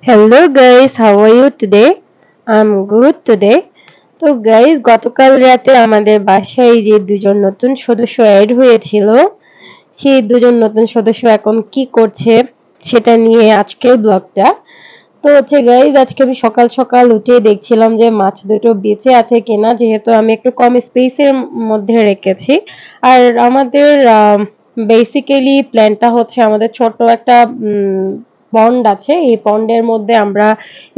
Hello guys, how are you today? I'm good today. তো guys গতকাল রাতে আমাদের বাসায় যে দুজন নতুন সদস্য অ্যাড হয়েছিল সেই দুজন নতুন সদস্য এখন কি করছে সেটা নিয়ে আজকের ব্লগটা। তো হচ্ছে গাইস আজকে আমি সকাল সকাল উঠে দেখছিলাম যে মাছ দুটো বেঁচে আছে কিনা, যেহেতু আমি একটু কম স্পেসের মধ্যে রেখেছি। আর আমাদের বেসিক্যালি প্ল্যানটা হচ্ছে আমাদের ছোট্ট একটা পন্ড আছে, এই পন্ডের মধ্যে আমরা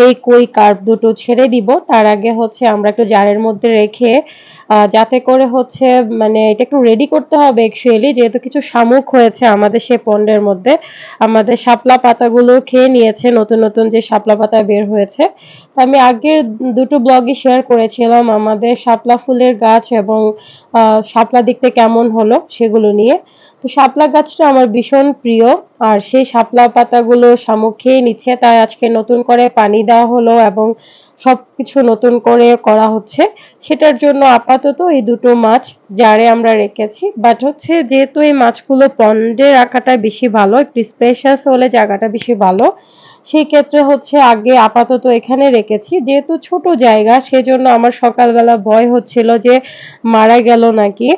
এই কই কার্প দুটো ছেড়ে দিব। তার আগে হচ্ছে আমরা একটু জারের মধ্যে রেখে যাতে করে হচ্ছে মানে এটা একটু রেডি করতে হবে অ্যাকচুয়ালি, যেহেতু কিছু শামুক হয়েছে আমাদের সেই পন্ডের মধ্যে। আমাদের শাপলা পাতাগুলো খেয়ে নিয়েছে, নতুন নতুন যে শাপলা পাতা বের হয়েছে। তো আমি আগের দুটো ব্লগে শেয়ার করেছিলাম আমাদের শাপলা ফুলের গাছ এবং শাপলা দেখতে কেমন হলো সেগুলো নিয়ে। তো শাপলা গাছটা আমার ভীষণ প্রিয়, আর সেই শাপলা পাতাগুলো শামুক খেয়ে নিচ্ছে, তাই আজকে নতুন করে পানি দেওয়া হলো এবং সবকিছু নতুন করে করা হচ্ছে। সেটার জন্য আপাতত এই দুটো মাছ জারে আমরা রেখেছি, বাট হচ্ছে যেহেতু এই মাছগুলো পন্ডে রাখাটা বেশি ভালো, একটু স্পেশাস হলে জায়গাটা বেশি ভালো, সেই ক্ষেত্রে হচ্ছে আগে আপাতত এখানে রেখেছি। যেহেতু ছোট জায়গা সেজন্য আমার সকালবেলা ভয় হচ্ছিল যে মারা গেল নাকি।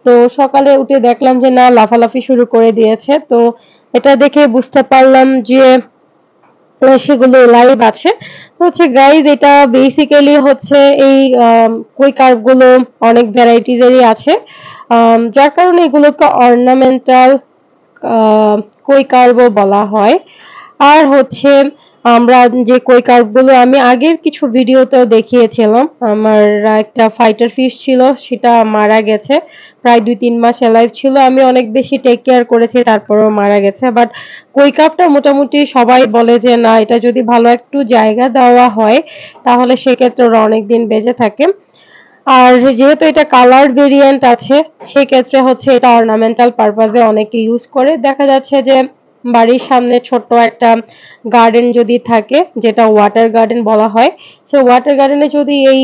তো সকালে উঠে দেখলাম যে না, লাফালাফি শুরু করে দিয়েছে। তো এটা দেখে বুঝতে পারলাম যে সেগুলো লাইভ আছে। তো হচ্ছে গাইজ এটা বেসিক্যালি হচ্ছে এই কই কার্ভ গুলো অনেক ভ্যারাইটিস এরই আছে, যার কারণে এগুলোকে অর্নামেন্টাল কই কার্ভও বলা হয়। আর হচ্ছে আমরা যে কই কার্ভগুলো আমি আগের কিছু ভিডিওতেও দেখিয়েছিলাম, আমার একটা ফাইটার ফিশ ছিল, সেটা মারা গেছে। প্রায় ২-৩ মাস অ্যালাইভ ছিল, আমি অনেক বেশি টেক কেয়ার করেছি, তারপরেও মারা গেছে। বাট কই কার্ভটা মোটামুটি সবাই বলে যে না, এটা যদি ভালো একটু জায়গা দেওয়া হয় তাহলে সেক্ষেত্রে ওরা অনেকদিন বেঁচে থাকে। আর যেহেতু এটা কালার ভেরিয়েন্ট আছে সেক্ষেত্রে হচ্ছে এটা অর্নামেন্টাল পারপাজে অনেকে ইউজ করে। দেখা যাচ্ছে যে বাড়ির সামনে ছোট্ট একটা গার্ডেন যদি থাকে, যেটা ওয়াটার গার্ডেন বলা হয়, সে ওয়াটার গার্ডেনে যদি এই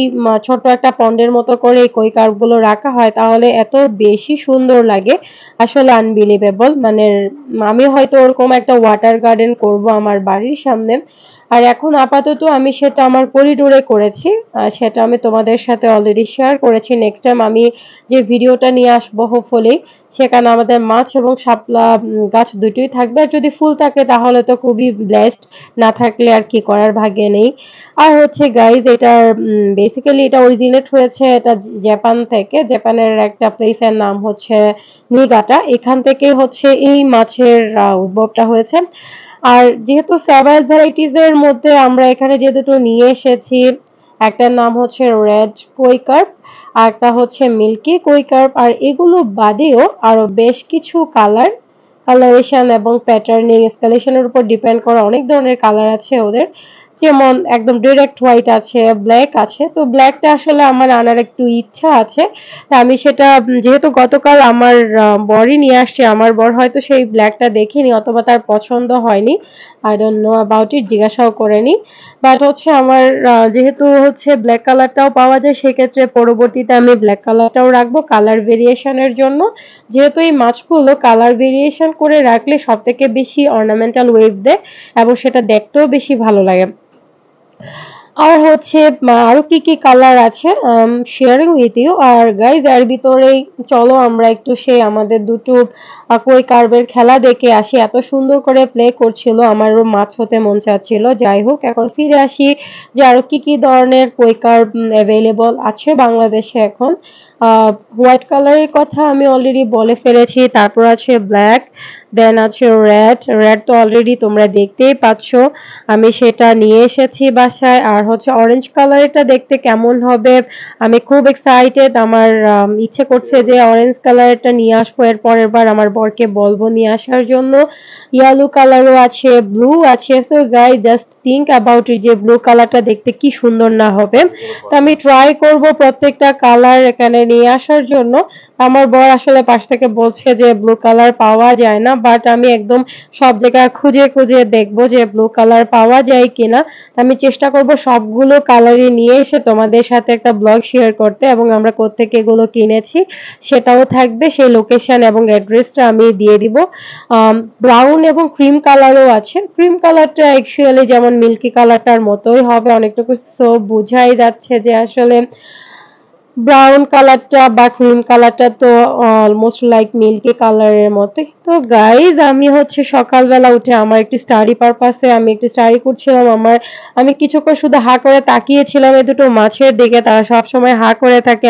ছোট্ট একটা পন্ডের মতো করে এই কই কার্পগুলো রাখা হয় তাহলে এত বেশি সুন্দর লাগে, আসলে আনবিলিভেবল। মানে আমি হয়তো ওরকম একটা ওয়াটার গার্ডেন করব আমার বাড়ির সামনে। আর এখন আপাতত আমি সেটা আমার করিডোরে করেছি, সেটা আমি তোমাদের সাথে অলরেডি শেয়ার করেছি। নেক্সট টাইম আমি যে ভিডিওটা নিয়ে আসবো হোপফুলি সেখানে আমাদের মাছ এবং শাপলা গাছ দুটোই থাকবে। আর যদি ফুল থাকে তাহলে তো খুবই ব্লেসড, না থাকলে আর কি করার, ভাগ্যে নেই। আর হচ্ছে গাইজ এটার বেসিক্যালি এটা অরিজিনেট হয়েছে এটা জাপান থেকে। জাপানের একটা প্লেসের নাম হচ্ছে নিগাটা, এখান থেকে হচ্ছে এই মাছের উদ্ভবটা হয়েছে। আর যেহেতু সেভারাল ভ্যারাইটিস এর মধ্যে আমরা এখানে যে দুটো নিয়ে এসেছি, একটার নাম হচ্ছে রেড কই কার্প, আরেকটা হচ্ছে মিল্কি কই কার্প। আর এগুলো বাদেও আরো বেশ কিছু কালারেশন এবং প্যাটার্নিং স্কেলেশনের উপর ডিপেন্ড করা অনেক ধরনের কালার আছে ওদের। যেমন একদম ডিরেক্ট হোয়াইট আছে, ব্ল্যাক আছে। তো ব্ল্যাকটা আসলে আমার আনার একটু ইচ্ছা আছে। তা আমি সেটা যেহেতু গতকাল আমার বরই নিয়ে আসছে, আমার বর হয়তো সেই ব্ল্যাকটা দেখেনি অথবা তার পছন্দ হয়নি। I don't know about it, জিজ্ঞাসাও করেনি। বাট হচ্ছে আমার যেহেতু হচ্ছে ব্ল্যাক কালারটাও পাওয়া যায়, সেক্ষেত্রে পরবর্তীতে আমি ব্ল্যাক কালারটাও রাখবো কালার ভেরিয়েশনের জন্য। যেহেতু এই মাছগুলো কালার ভেরিয়েশন করে রাখলে সব থেকে বেশি অর্নামেন্টাল ওয়েভ দেয় এবং সেটা দেখতেও বেশি ভালো লাগে। আর হচ্ছে আরো কি কি কালার আছে শেয়ারিং উইথ ইউ। আর গাইজ এর ভিতরেই চলো আমরা একটু সেই আমাদের দুটো কই কার্ভের খেলা দেখে আসি। এত সুন্দর করে প্লে করছিল, আমারও মাছ হতে মন চাচ্ছিল। যাই হোক, এখন ফিরে আসি যে আরো কি কি ধরনের কই কার্ভ অ্যাভেলেবল আছে বাংলাদেশে এখন। হোয়াইট কালারের কথা আমি অলরেডি বলে ফেলেছি, তারপর আছে ব্ল্যাক, দেন আছে রেড তো অলরেডি তোমরা দেখতেই পাচ্ছ, আমি সেটা নিয়ে এসেছি বাসায়। আর হচ্ছে অরেঞ্জ কালারটা দেখতে কেমন হবে আমি খুব এক্সাইটেড, আমার ইচ্ছে করছে যে অরেঞ্জ কালারটা নিয়ে আসবো, এর পরের বার আমার বরকে বলবো নিয়ে আসার জন্য। ইয়েলো কালারও আছে, ব্লু আছে। So guys just think about it যে ব্লু কালারটা দেখতে কি সুন্দর না হবে। তো আমি ট্রাই করব প্রত্যেকটা কালার এখানে নিয়ে আসার জন্য। আমার বর আসলে পাশ থেকে বলছে যে ব্লু কালার পাওয়া যায় না, বাট আমি একদম সব জায়গায় খুঁজে খুঁজে দেখবো যে ব্লু কালার পাওয়া যায় কিনা। আমি চেষ্টা করব সবগুলো কালারই নিয়ে এসে তোমাদের সাথে একটা ব্লগ শেয়ার করতে এবং আমরা কোত্থেকে এগুলো কিনেছি সেটাও থাকবে, সেই লোকেশন এবং অ্যাড্রেসটা আমি দিয়ে দিব। ব্রাউন এবং ক্রিম কালারও আছে। ক্রিম কালারটা অ্যাকচুয়ালি যেমন মিল্কি কালারটার মতোই হবে অনেকটুকু, সো বোঝাই যাচ্ছে যে আসলে ব্রাউন কালারটা বা ক্রিম কালারটা তো অলমোস্ট লাইক মিল্কি কালারের মতোই। তো গাইজ আমি হচ্ছে সকালবেলা উঠে আমার একটি স্টাডি পারপাসে আমি একটু স্টাডি করছিলাম। আমি কিছুক্ষণ শুধু হা করে তাকিয়েছিলাম এই দুটো মাছের দিকে, তারা সবসময় হা করে থাকে।